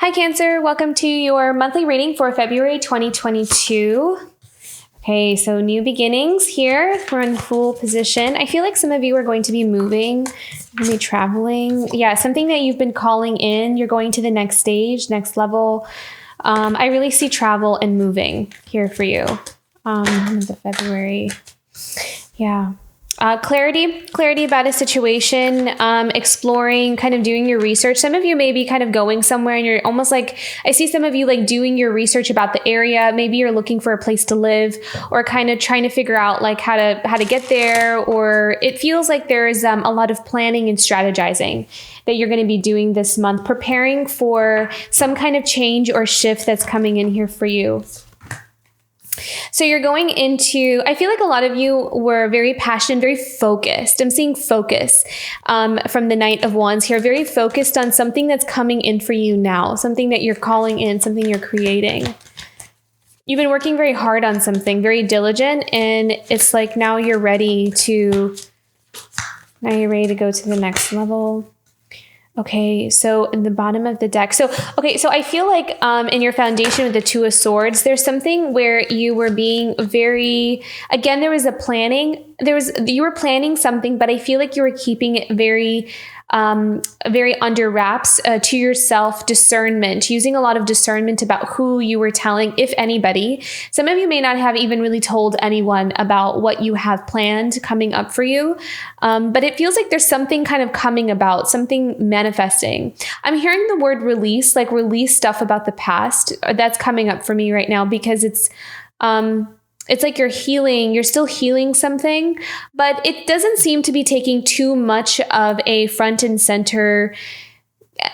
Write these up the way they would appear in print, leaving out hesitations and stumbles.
Hi, Cancer. Welcome to your monthly reading for February 2022. Okay, so new beginnings here. We're in full position. I feel like some of you are going to be moving, maybe traveling. Yeah, something that you've been calling in. You're going to the next stage, next level. I really see travel and moving here for you. The February. Yeah. Clarity about a situation, exploring, kind of doing your research. Some of you may be kind of going somewhere and you're almost like, I see some of you like doing your research about the area. Maybe you're looking for a place to live or kind of trying to figure out like how to get there, or it feels like there is a lot of planning and strategizing that you're going to be doing this month, preparing for some kind of change or shift that's coming in here for you. So you're going into, I feel like a lot of you were very passionate, very focused. I'm seeing focus from the Knight of Wands here, very focused on something that's coming in for you now, something that you're calling in, something you're creating. You've been working very hard on something, very diligent, and it's like now you're ready to go to the next level. Okay, so in the bottom of the deck. So I feel like in your foundation with the Two of Swords, there's something where you were being very, again, there was a planning. You were planning something, but I feel like you were keeping it very under wraps to yourself, discernment, using a lot of discernment about who you were telling, if anybody. Some of you may not have even really told anyone about what you have planned coming up for you. But it feels like there's something kind of coming about, something manifesting. I'm hearing the word release, like release stuff about the past. That's coming up for me right now because it's like you're still healing something, but it doesn't seem to be taking too much of a front and center.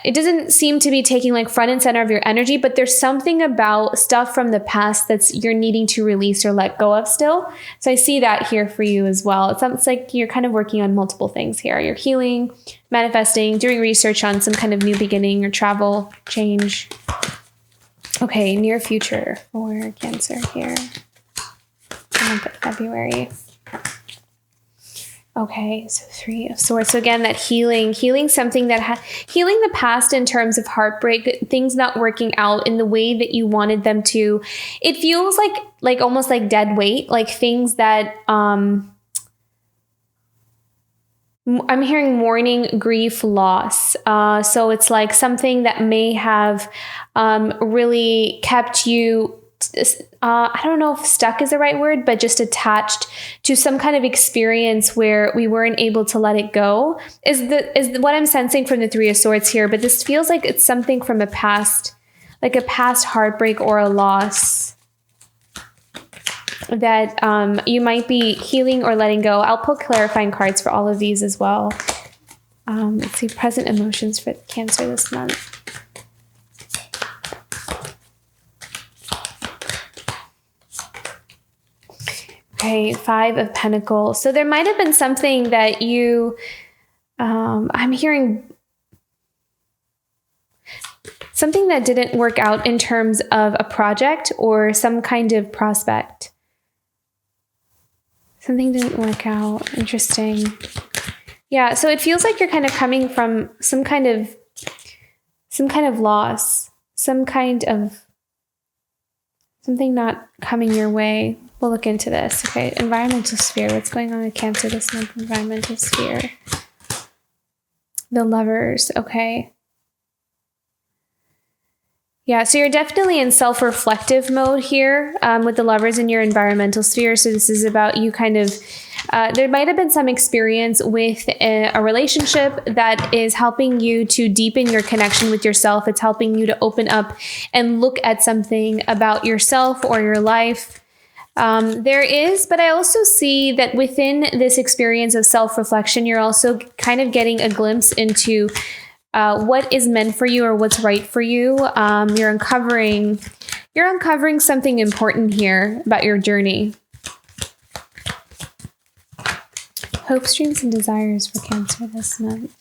It doesn't seem to be taking like front and center of your energy, but there's something about stuff from the past you're needing to release or let go of still. So I see that here for you as well. It's like you're kind of working on multiple things here. You're healing, manifesting, doing research on some kind of new beginning or travel change. Okay, near future for Cancer here. Month of February. Okay, so Three of Swords. So again, that healing something healing the past in terms of heartbreak, things not working out in the way that you wanted them to. It feels like almost like dead weight, like things that I'm hearing mourning, grief, loss. So it's like something that may have really kept you I don't know if stuck is the right word, but just attached to some kind of experience where we weren't able to let it go is what I'm sensing from the Three of Swords here. But this feels like it's something from a past, like a past heartbreak or a loss that you might be healing or letting go. I'll pull clarifying cards for all of these as well. Let's see, present emotions for Cancer this month. Okay, Five of Pentacles. So there might have been something that you, I'm hearing something that didn't work out in terms of a project or some kind of prospect. Something didn't work out. Interesting. Yeah, so it feels like you're kind of coming from some kind of loss, something not coming your way. We'll look into this. Okay, environmental sphere. What's going on with Cancer this month? Environmental sphere. The Lovers. Okay. Yeah, so you're definitely in self-reflective mode here with the Lovers in your environmental sphere. So this is about you kind of, there might have been some experience with a relationship that is helping you to deepen your connection with yourself. It's helping you to open up and look at something about yourself or your life. But I also see that within this experience of self-reflection, you're also kind of getting a glimpse into what is meant for you or what's right for you. You're uncovering something important here about your journey. Hopes, dreams, and desires for Cancer this month.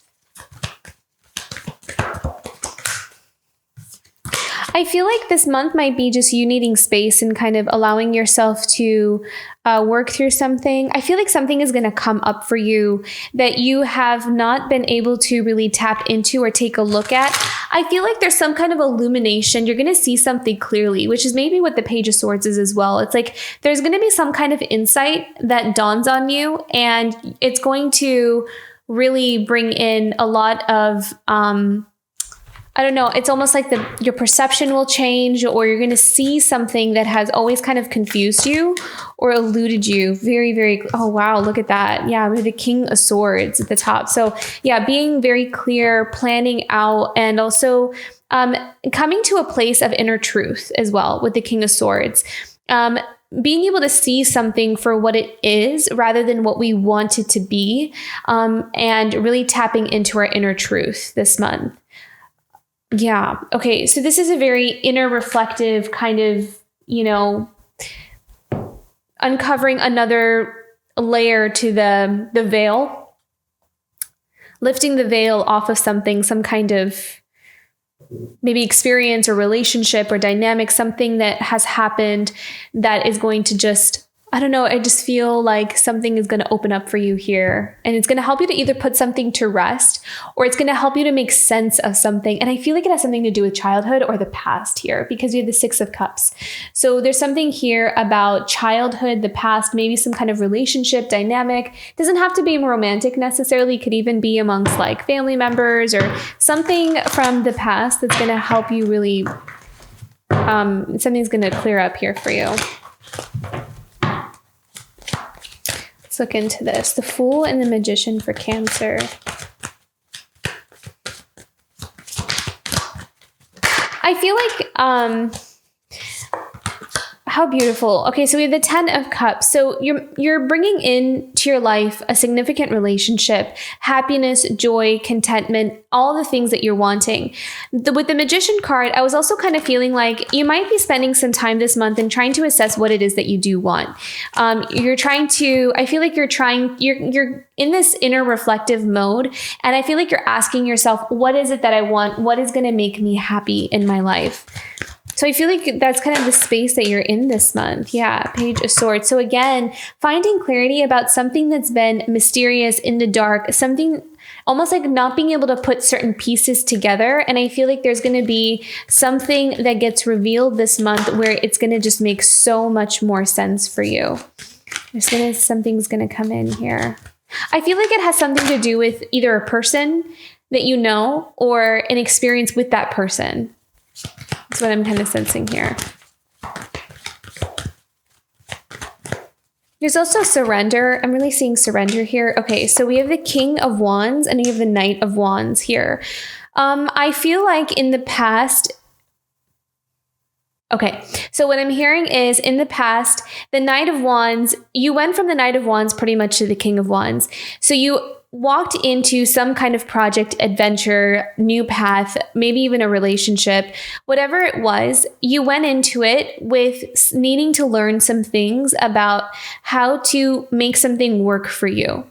I feel like this month might be just you needing space and kind of allowing yourself to work through something. I feel like something is going to come up for you that you have not been able to really tap into or take a look at. I feel like there's some kind of illumination. You're going to see something clearly, which is maybe what the Page of Swords is as well. It's like there's going to be some kind of insight that dawns on you, and it's going to really bring in a lot of I don't know, it's almost like your perception will change, or you're going to see something that has always kind of confused you or eluded you very, very, oh, wow, look at that. Yeah, we have the King of Swords at the top. So yeah, being very clear, planning out, and also coming to a place of inner truth as well with the King of Swords. Being able to see something for what it is rather than what we want it to be, and really tapping into our inner truth this month. Yeah. Okay. So this is a very inner reflective kind of, uncovering another layer to the veil, lifting the veil off of something, some kind of maybe experience or relationship or dynamic, something that has happened that is going to just, I don't know, I just feel like something is going to open up for you here, and it's going to help you to either put something to rest, or it's going to help you to make sense of something. And I feel like it has something to do with childhood or the past here, because you have the Six of Cups. So there's something here about childhood, the past, maybe some kind of relationship dynamic. It doesn't have to be romantic necessarily. It could even be amongst like family members or something from the past that's going to help you really, something's going to clear up here for you. Look into this. The Fool and the Magician for Cancer. I feel like how beautiful. Okay, so we have the Ten of Cups. So you're bringing into your life a significant relationship, happiness, joy, contentment, all the things that you're wanting. With the Magician card, I was also kind of feeling like you might be spending some time this month and trying to assess what it is that you do want. You're in this inner reflective mode, and I feel like you're asking yourself, what is it that I want? What is going to make me happy in my life? So I feel like that's kind of the space that you're in this month. Yeah, Page of Swords. So again, finding clarity about something that's been mysterious, in the dark, something almost like not being able to put certain pieces together. And I feel like there's going to be something that gets revealed this month where it's going to just make so much more sense for you. Something's going to come in here. I feel like it has something to do with either a person that you know or an experience with that person. That's what I'm kind of sensing here. There's also surrender. I'm really seeing surrender here. Okay, so we have the King of Wands and we have the Knight of Wands here. I feel like in the past... Okay, so what I'm hearing is in the past, the Knight of Wands, you went from the Knight of Wands pretty much to the King of Wands. So you walked into some kind of project, adventure, new path, maybe even a relationship, whatever it was, you went into it with needing to learn some things about how to make something work for you.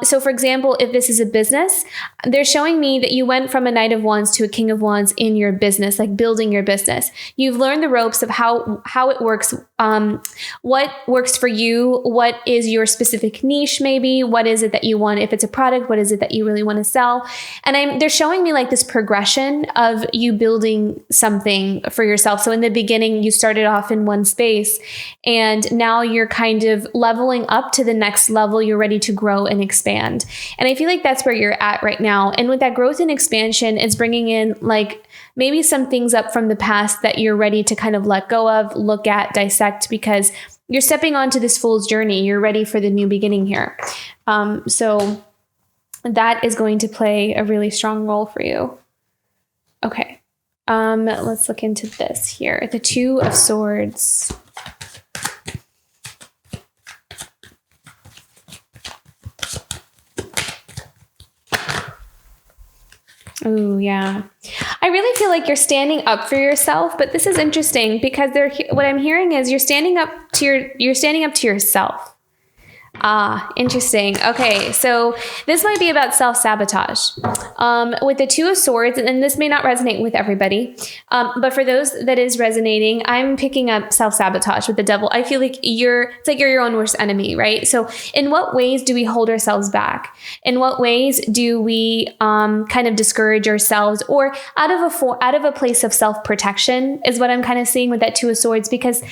So for example, if this is a business, they're showing me that you went from a Knight of Wands to a King of Wands in your business, like building your business. You've learned the ropes of how it works, what works for you, what is your specific niche maybe, what is it that you want, if it's a product, what is it that you really want to sell? And they're showing me like this progression of you building something for yourself. So in the beginning, you started off in one space and now you're kind of leveling up to the next level. You're ready to grow and expand. And I feel like that's where you're at right now. And with that growth and expansion, it's bringing in like maybe some things up from the past that you're ready to kind of let go of, look at, dissect, because you're stepping onto this fool's journey. You're ready for the new beginning here. So that is going to play a really strong role for you. Okay. Let's look into this here. The Two of Swords. Oh, yeah. I really feel like you're standing up for yourself, but this is interesting because what I'm hearing is you're standing up to yourself. Interesting. Okay, so this might be about self-sabotage. With the Two of Swords, and this may not resonate with everybody, but for those that is resonating, I'm picking up self-sabotage with the Devil. I feel like it's like you're your own worst enemy, right? So in what ways do we hold ourselves back? In what ways do we kind of discourage ourselves, or out of a place of self-protection is what I'm kind of seeing with that Two of Swords, because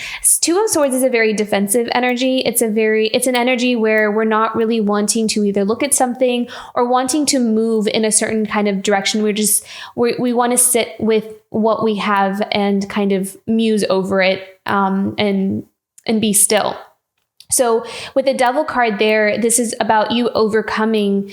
Two of Swords is a very defensive energy. It's an energy where we're not really wanting to either look at something or wanting to move in a certain kind of direction. We want to sit with what we have and kind of muse over it, and be still. So with the Devil card there, this is about you overcoming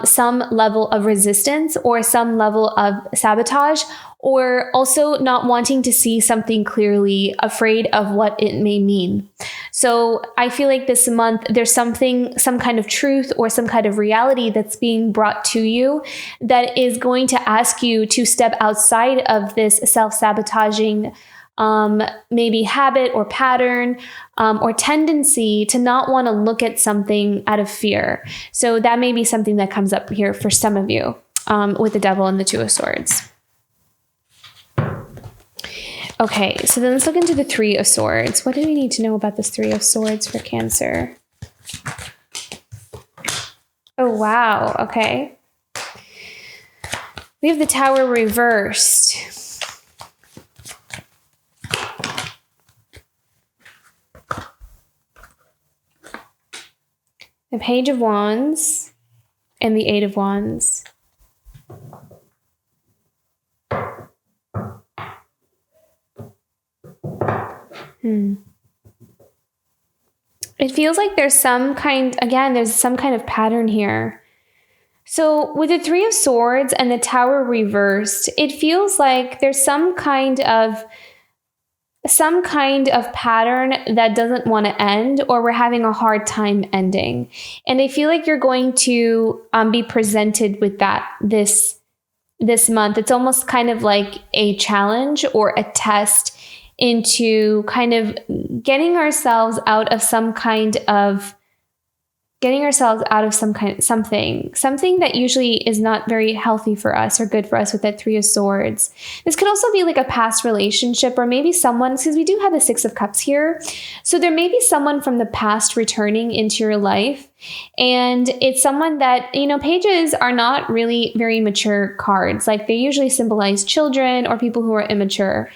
some level of resistance or some level of sabotage, or also not wanting to see something clearly, afraid of what it may mean. So I feel like this month, there's some kind of truth or some kind of reality that's being brought to you that is going to ask you to step outside of this self-sabotaging maybe habit or pattern, or tendency to not want to look at something out of fear. So that may be something that comes up here for some of you, with the Devil and the Two of Swords. Okay, so then let's look into the Three of Swords. What do we need to know about this Three of Swords for Cancer? Oh, wow. Okay. We have the Tower reversed. The Page of Wands and the Eight of Wands. It feels like there's some kind of pattern here. So with the Three of Swords and the Tower reversed, it feels like there's some kind of pattern that doesn't want to end, or we're having a hard time ending. And I feel like you're going to be presented with that this month. It's almost kind of like a challenge or a test into kind of getting ourselves out of something that usually is not very healthy for us or good for us with that Three of Swords. This could also be like a past relationship, or maybe someone, because we do have the Six of Cups here. So there may be someone from the past returning into your life. And it's someone that, pages are not really very mature cards. Like, they usually symbolize children or people who are immature.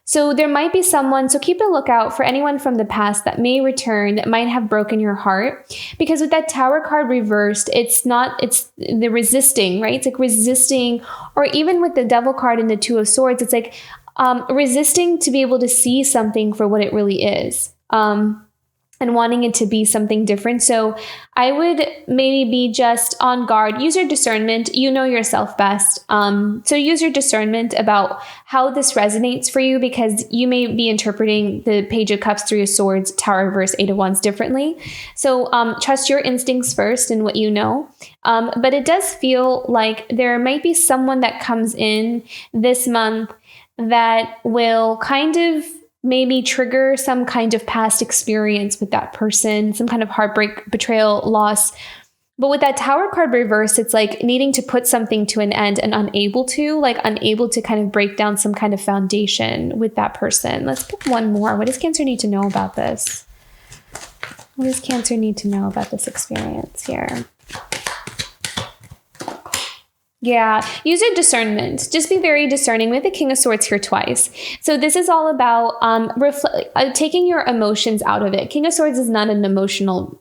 So there might be someone, so keep a lookout for anyone from the past that may return, that might have broken your heart. Because with that Tower card reversed, it's the resisting, right? It's like resisting, or even with the Devil card and the Two of Swords, it's like resisting to be able to see something for what it really is. And wanting it to be something different. So I would maybe be just on guard. Use your discernment. You know yourself best. So use your discernment about how this resonates for you, because you may be interpreting the Page of Cups, Three of Swords, Tower reverse, Eight of Wands differently. So trust your instincts first and what you know. But it does feel like there might be someone that comes in this month that will kind of maybe trigger some kind of past experience with that person, some kind of heartbreak, betrayal, loss. But with that Tower card reversed, it's like needing to put something to an end and unable to kind of break down some kind of foundation with that person. Let's pick one more. What does Cancer need to know about this? What does Cancer need to know about this experience here? Yeah, use your discernment. Just be very discerning. We have the King of Swords here twice. So this is all about taking your emotions out of it. King of Swords is not an emotional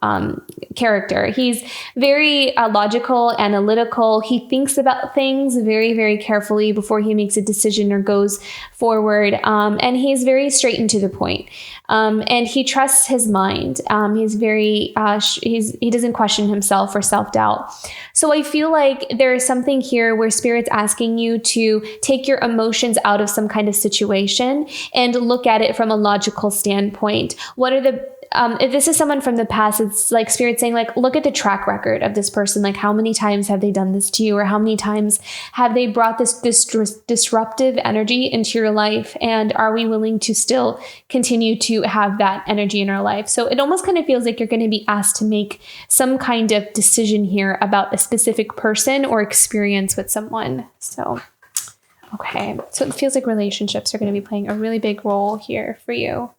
character. He's very logical, analytical. He thinks about things very, very carefully before he makes a decision or goes forward. And he's very straight and to the point. And he trusts his mind. He's very, he doesn't question himself or self-doubt. So I feel like there is something here where Spirit's asking you to take your emotions out of some kind of situation and look at it from a logical standpoint. What are the if this is someone from the past, it's like Spirit saying, like, look at the track record of this person. Like, how many times have they done this to you? Or how many times have they brought this disruptive energy into your life? And are we willing to still continue to have that energy in our life? So it almost kind of feels like you're going to be asked to make some kind of decision here about a specific person or experience with someone. So, okay. So it feels like relationships are going to be playing a really big role here for you.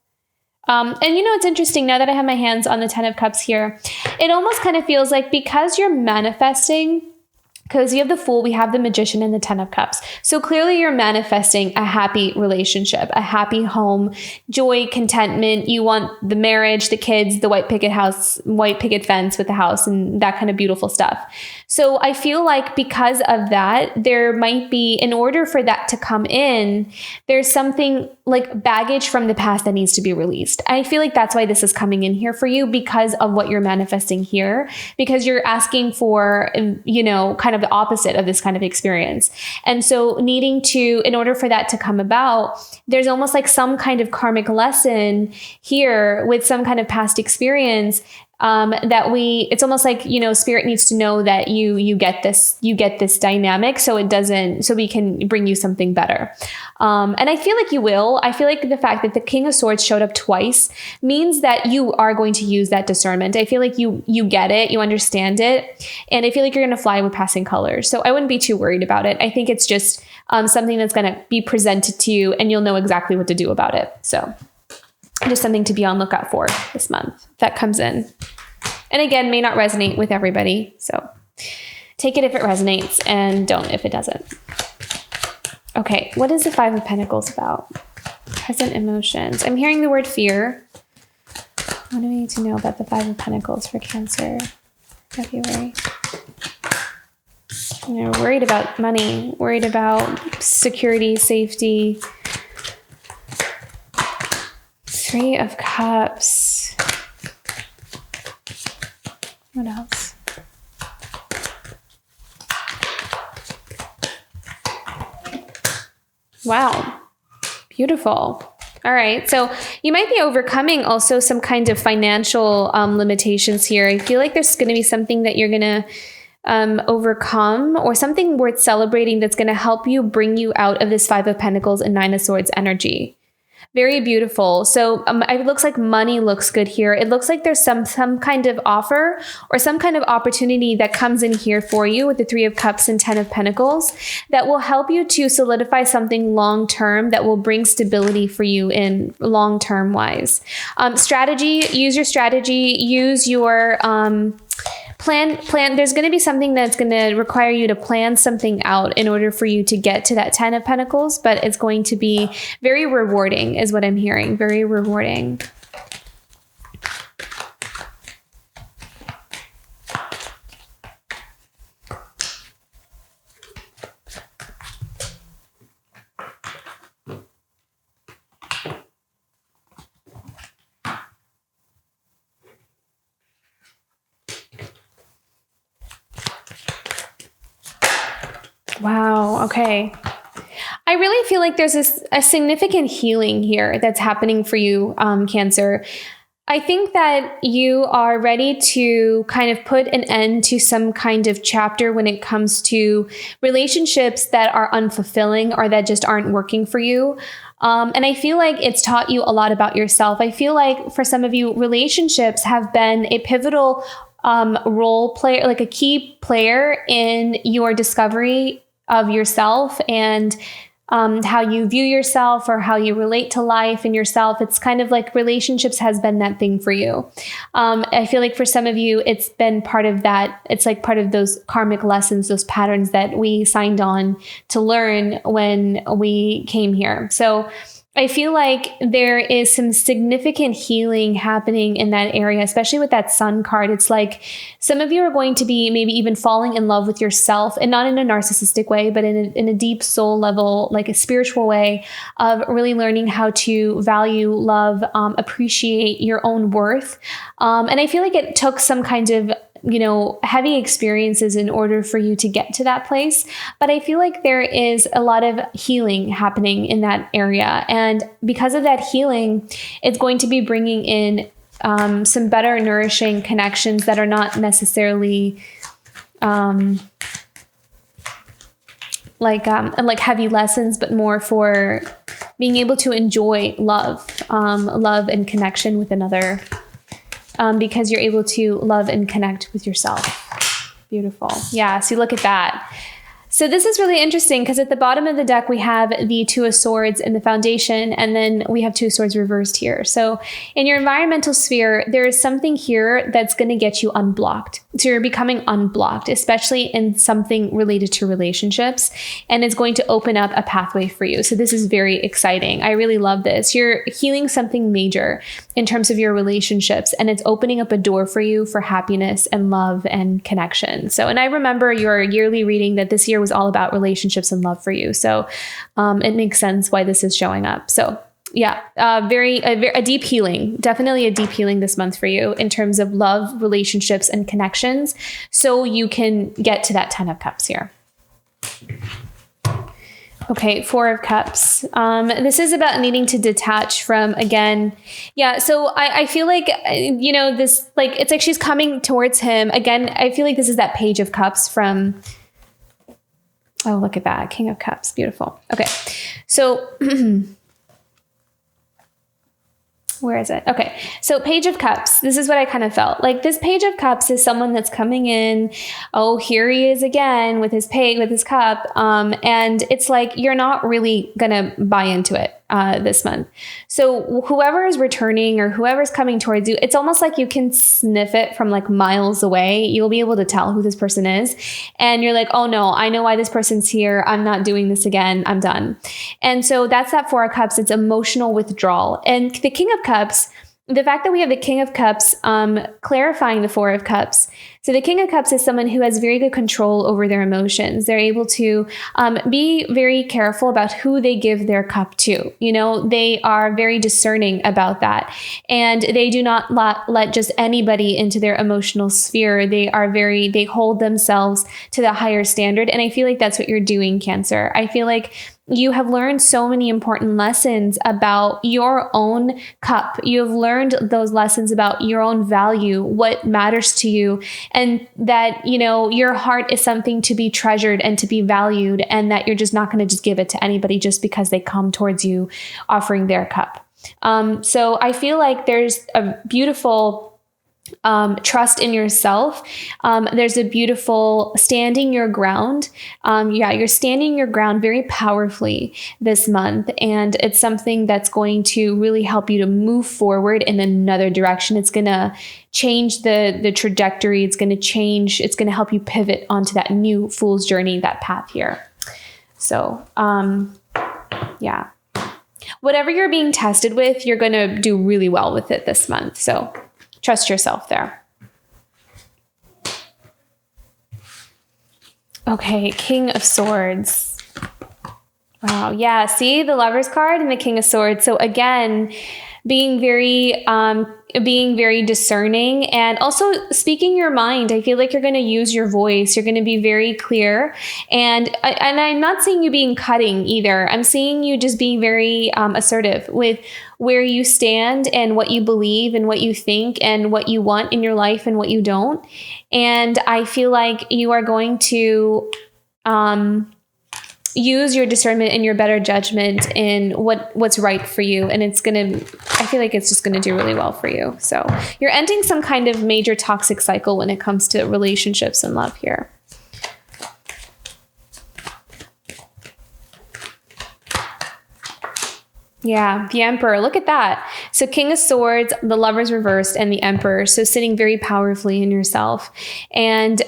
And it's interesting now that I have my hands on the 10 of Cups here, it almost kind of feels like because you're manifesting, because you have the Fool, we have the Magician and the 10 of Cups. So clearly you're manifesting a happy relationship, a happy home, joy, contentment. You want the marriage, the kids, the white picket fence with the house and that kind of beautiful stuff. So I feel like because of that, there might be, in order for that to come in, there's something like baggage from the past that needs to be released. I feel like that's why this is coming in here for you, because of what you're manifesting here, because you're asking for, kind of the opposite of this kind of experience. And so needing to, in order for that to come about, there's almost like some kind of karmic lesson here with some kind of past experience it's almost like, Spirit needs to know that you get this dynamic. So we can bring you something better. And I feel like you will. I feel like the fact that the King of Swords showed up twice means that you are going to use that discernment. I feel like you get it, you understand it. And I feel like you're going to fly with passing colors. So I wouldn't be too worried about it. I think it's just something that's going to be presented to you and you'll know exactly what to do about it. So just something to be on lookout for this month that comes in. And again, may not resonate with everybody. So take it if it resonates and don't if it doesn't. Okay, what is the 5 of Pentacles about? Present emotions. I'm hearing the word fear. What do we need to know about the 5 of Pentacles for Cancer, February? Worried about money, worried about security, safety. 3 of Cups. What else? Wow. Beautiful. All right. So you might be overcoming also some kind of financial limitations here. I feel like there's going to be something that you're going to overcome, or something worth celebrating that's going to help you bring you out of this 5 of Pentacles and 9 of Swords energy. Very beautiful. So it looks like money looks good here. It looks like there's some kind of offer or some kind of opportunity that comes in here for you with the 3 of Cups and 10 of Pentacles that will help you to solidify something long-term that will bring stability for you in long-term wise. Strategy, use your strategy, use your plan. There's going to be something that's going to require you to plan something out in order for you to get to that 10 of Pentacles, but it's going to be very rewarding is what I'm hearing. Very rewarding. Wow. Okay. I really feel like there's a significant healing here that's happening for you, Cancer. I think that you are ready to kind of put an end to some kind of chapter when it comes to relationships that are unfulfilling or that just aren't working for you. And I feel like it's taught you a lot about yourself. I feel like for some of you, relationships have been a pivotal role player, like a key player in your discovery of yourself and how you view yourself or how you relate to life and yourself. It's kind of like relationships has been that thing for you. I feel like for some of you, it's been part of that. It's like part of those karmic lessons, those patterns that we signed on to learn when we came here. So I feel like there is some significant healing happening in that area, especially with that Sun card. It's like some of you are going to be maybe even falling in love with yourself, and not in a narcissistic way, but in a deep soul level, like a spiritual way of really learning how to value, love, appreciate your own worth. And I feel like it took some kind of heavy experiences in order for you to get to that place. But I feel like there is a lot of healing happening in that area. And because of that healing, it's going to be bringing in some better nourishing connections that are not necessarily like heavy lessons, but more for being able to enjoy love and connection with another, because you're able to love and connect with yourself. Beautiful. Yeah. So look at that. So this is really interesting because at the bottom of the deck, we have the Two of Swords in the foundation, and then we have Two of Swords reversed here. So in your environmental sphere, there is something here that's going to get you unblocked. So you're becoming unblocked, especially in something related to relationships, and it's going to open up a pathway for you. So this is very exciting. I really love this. You're healing something major in terms of your relationships, and it's opening up a door for you for happiness and love and connection. So, and I remember your yearly reading that this year was all about relationships and love for you. So it makes sense why this is showing up. So yeah, a deep healing, definitely a deep healing this month for you in terms of love, relationships, and connections. So you can get to that 10 of Cups here. Okay, Four of Cups. This is about needing to detach from, again, yeah, so I feel like, this, like, it's like she's coming towards him. Again, I feel like this is that Page of Cups from, oh, look at that, King of Cups, beautiful. Okay, so where is it? Okay, so Page of Cups. This is what I kind of felt. Like this Page of Cups is someone that's coming in. Oh, here he is again with his cup. And it's like you're not really gonna buy into it this month. So whoever is returning or whoever's coming towards you, it's almost like you can sniff it from like miles away. You'll be able to tell who this person is. And you're like, oh no, I know why this person's here. I'm not doing this again. I'm done. And so that's that Four of Cups. It's emotional withdrawal. And the King of Cups, the fact that we have the King of Cups clarifying the Four of Cups. So the King of Cups is someone who has very good control over their emotions. They're able to be very careful about who they give their cup to. They are very discerning about that. And they do not let just anybody into their emotional sphere. They hold themselves to the higher standard. And I feel like that's what you're doing, Cancer. I feel like you have learned so many important lessons about your own cup. You have learned those lessons about your own value, what matters to you, and that, your heart is something to be treasured and to be valued, and that you're just not going to just give it to anybody just because they come towards you offering their cup. So I feel like there's a beautiful trust in yourself. There's a beautiful standing your ground. You're standing your ground very powerfully this month. And it's something that's going to really help you to move forward in another direction. It's going to change the trajectory. It's going to help you pivot onto that new fool's journey, that path here. So, yeah. Whatever you're being tested with, you're going to do really well with it this month. So trust yourself there. Okay, King of Swords. Wow, yeah, see the Lover's card and the King of Swords. So again, being very discerning and also speaking your mind. I feel like you're going to use your voice. You're going to be very clear. And I'm not seeing you being cutting either. I'm seeing you just being very assertive with where you stand and what you believe and what you think and what you want in your life and what you don't. And I feel like you are going to use your discernment and your better judgment in what's right for you. And I feel like it's just going to do really well for you. So you're ending some kind of major toxic cycle when it comes to relationships and love here. Yeah, the Emperor. Look at that. So King of Swords, the Lover's reversed, and the Emperor. So sitting very powerfully in yourself and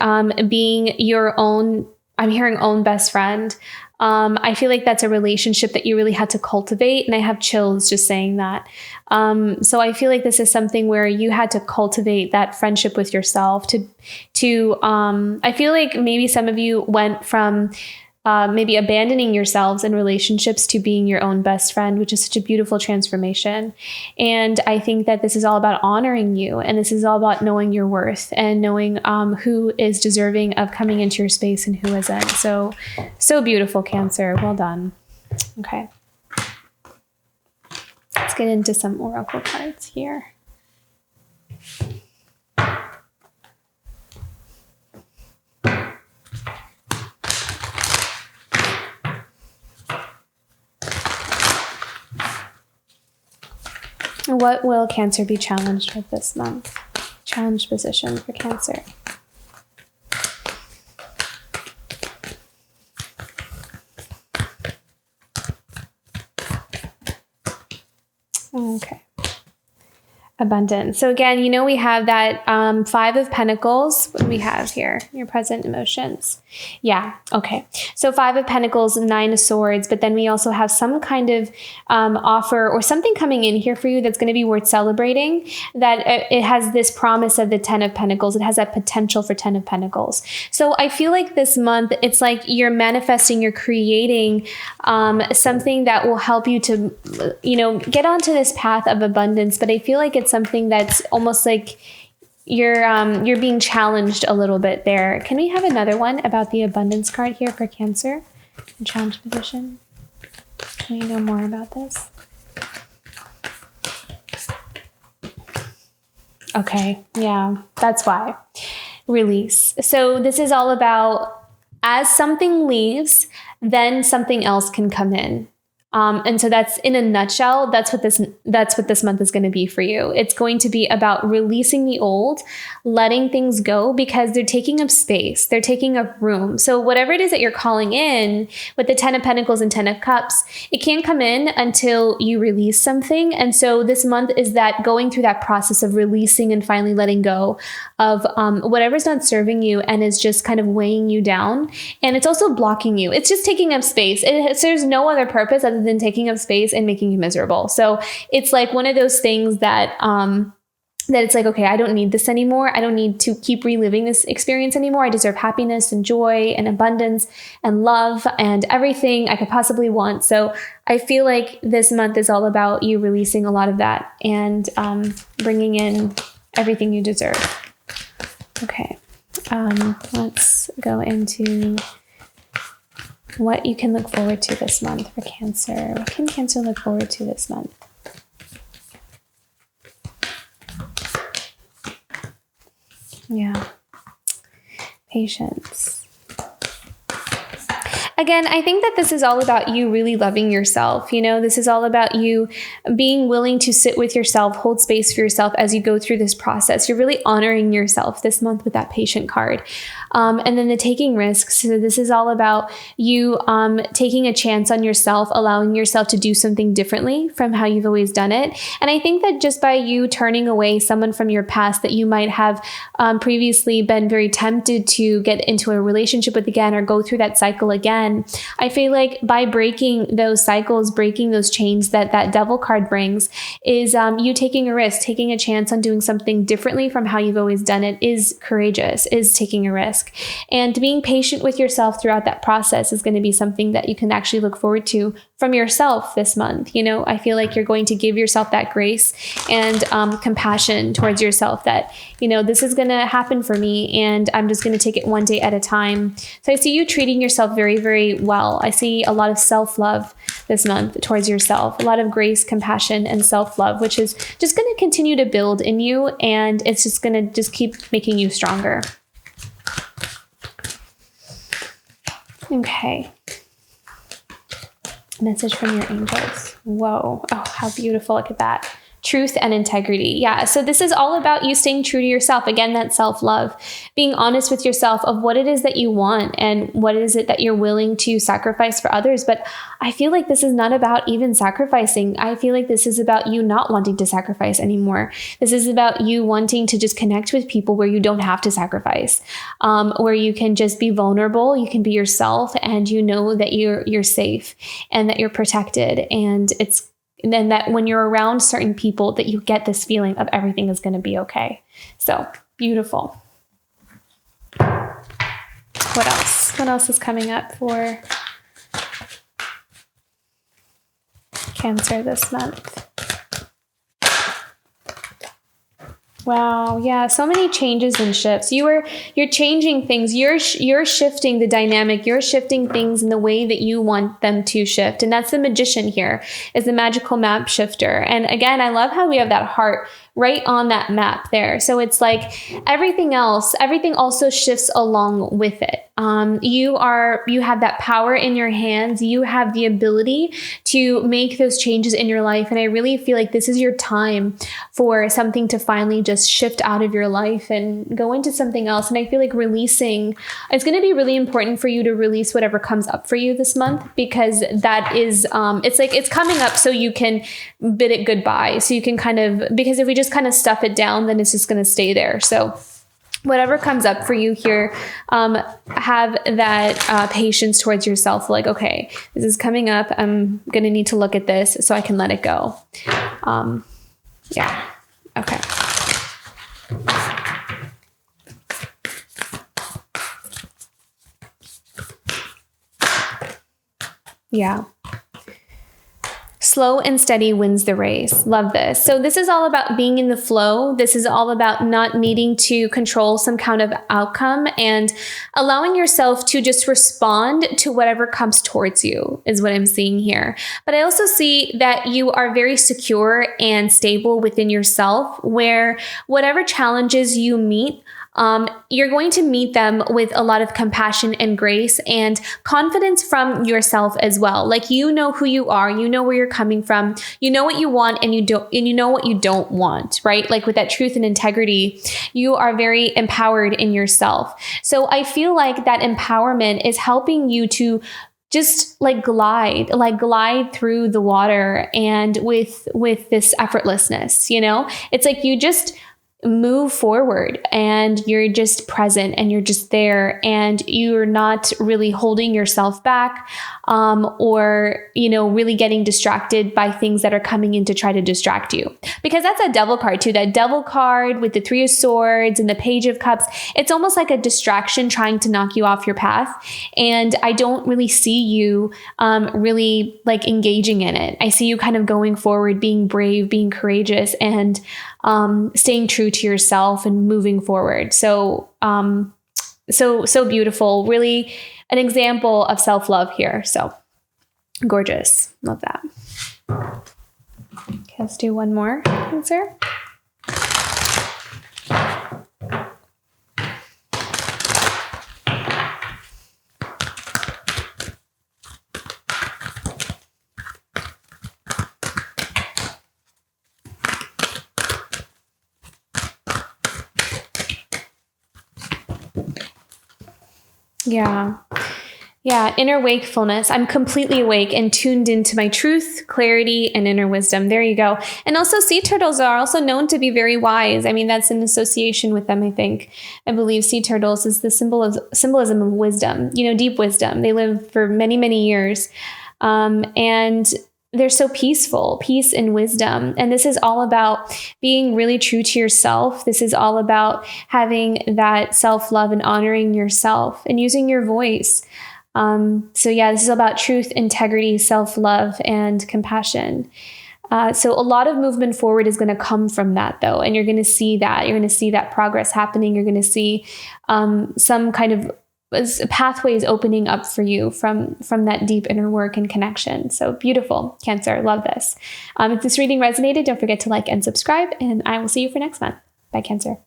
being your own, I'm hearing own best friend. I feel like that's a relationship that you really had to cultivate. And I have chills just saying that. So I feel like this is something where you had to cultivate that friendship with yourself I feel like maybe some of you went from maybe abandoning yourselves in relationships to being your own best friend, which is such a beautiful transformation. And I think that this is all about honoring you. And this is all about knowing your worth and knowing who is deserving of coming into your space and who isn't. So beautiful, Cancer. Well done. Okay. Let's get into some oracle cards here. What will Cancer be challenged with this month? Challenged position for Cancer. Okay. Abundance. So again, we have that 5 of Pentacles. What do we have here? Your present emotions. Yeah. Okay. So 5 of Pentacles, 9 of Swords, but then we also have some kind of offer or something coming in here for you that's going to be worth celebrating, that it has this promise of the 10 of Pentacles. It has that potential for 10 of Pentacles. So I feel like this month, it's like you're manifesting, you're creating something that will help you to, get onto this path of abundance. But I feel like it's something that's almost like you're being challenged a little bit there. Can we have another one about the abundance card here for Cancer? The challenge position. Can we know more about this? Okay, yeah, that's why. Release. So this is all about, as something leaves, then something else can come in. And so that's, in a nutshell, that's what this month is going to be for you. It's going to be about releasing the old, letting things go, because they're taking up space. They're taking up room. So whatever it is that you're calling in with the 10 of Pentacles and 10 of Cups, it can't come in until you release something. And so this month is that going through that process of releasing and finally letting go of whatever's not serving you and is just kind of weighing you down. And it's also blocking you. It's just taking up space. It serves no other purpose other than taking up space and making you miserable. So it's like one of those things that it's like, okay, I don't need this anymore. I don't need to keep reliving this experience anymore. I deserve happiness and joy and abundance and love and everything I could possibly want. So I feel like this month is all about you releasing a lot of that and bringing in everything you deserve. Okay, let's go into what you can look forward to this month for Cancer. What can Cancer look forward to this month? Yeah. Patience. Again, I think that this is all about you really loving yourself. This is all about you being willing to sit with yourself, hold space for yourself as you go through this process. You're really honoring yourself this month with that patient card. And then the taking risks. So this is all about you taking a chance on yourself, allowing yourself to do something differently from how you've always done it. And I think that just by you turning away someone from your past that you might have previously been very tempted to get into a relationship with again, or go through that cycle again, I feel like by breaking those cycles, breaking those chains that devil card brings, is you taking a risk, taking a chance on doing something differently from how you've always done it is courageous, is taking a risk. And being patient with yourself throughout that process is going to be something that you can actually look forward to from yourself this month. I feel like you're going to give yourself that grace and compassion towards yourself that, this is going to happen for me and I'm just going to take it one day at a time. So I see you treating yourself very, very well. I see a lot of self-love this month towards yourself, a lot of grace, compassion, and self-love, which is just going to continue to build in you. And it's just going to just keep making you stronger. Okay. Message from your angels. Whoa. Oh, how beautiful. Look at that. Truth and integrity. Yeah. So this is all about you staying true to yourself. Again, that self-love, being honest with yourself of what it is that you want and what is it that you're willing to sacrifice for others. But I feel like this is not about even sacrificing. I feel like this is about you not wanting to sacrifice anymore. This is about you wanting to just connect with people where you don't have to sacrifice, where you can just be vulnerable. You can be yourself and you know that you're safe and that you're protected. And then that when you're around certain people that you get this feeling of everything is going to be okay. So beautiful. What else? What else is coming up for Cancer this month? Wow. Yeah. So many changes and shifts. You're changing things. You're shifting the dynamic. You're shifting things in the way that you want them to shift. And that's the Magician here, is the magical map shifter. And again, I love how we have that heart right on that map there. So it's like everything also shifts along with it. You have that power in your hands. You have the ability to make those changes in your life. And I really feel like this is your time for something to finally just shift out of your life and go into something else. And I feel like releasing, it's going to be really important for you to release whatever comes up for you this month, because that is, it's like, it's coming up so you can bid it goodbye. So you can because if we just kind of stuff it down, then it's just going to stay there. So whatever comes up for you here, have that patience towards yourself. Like, okay, this is coming up. I'm going to need to look at this so I can let it go. Yeah. Okay. Yeah. Slow and steady wins the race. Love this. So this is all about being in the flow. This is all about not needing to control some kind of outcome and allowing yourself to just respond to whatever comes towards you is what I'm seeing here. But I also see that you are very secure and stable within yourself, where whatever challenges you meet, you're going to meet them with a lot of compassion and grace and confidence from yourself as well. Like, you know who you are, you know where you're coming from, you know what you want, and you know what you don't want, right? Like, with that truth and integrity, you are very empowered in yourself. So I feel like that empowerment is helping you to just glide through the water, and with this effortlessness, it's like you just move forward and you're just present and you're just there, and you're not really holding yourself back, or really getting distracted by things that are coming in to try to distract you, because that's a devil card too. That devil card with the 3 of Swords and the Page of Cups, it's almost like a distraction trying to knock you off your path. And I don't really see you really like engaging in it. I see you kind of going forward, being brave, being courageous, and staying true to yourself and moving forward. So beautiful. Really an example of self-love here. So gorgeous. Love that. Okay, let's do one more answer. Yeah. Inner wakefulness. I'm completely awake and tuned into my truth, clarity, and inner wisdom. There you go. And also, sea turtles are also known to be very wise. I mean, that's an association with them, I think. I believe sea turtles is the symbolism of wisdom, deep wisdom. They live for many, many years. And they're so peaceful, peace and wisdom. And this is all about being really true to yourself. This is all about having that self-love and honoring yourself and using your voice. This is about truth, integrity, self-love, and compassion. So a lot of movement forward is going to come from that, though. And you're going to see that. You're going to see that progress happening. You're going to see some kind of pathways opening up for you from that deep inner work and connection. So beautiful, Cancer. Love this. If this reading resonated, don't forget to like and subscribe, and I will see you for next month. Bye, Cancer.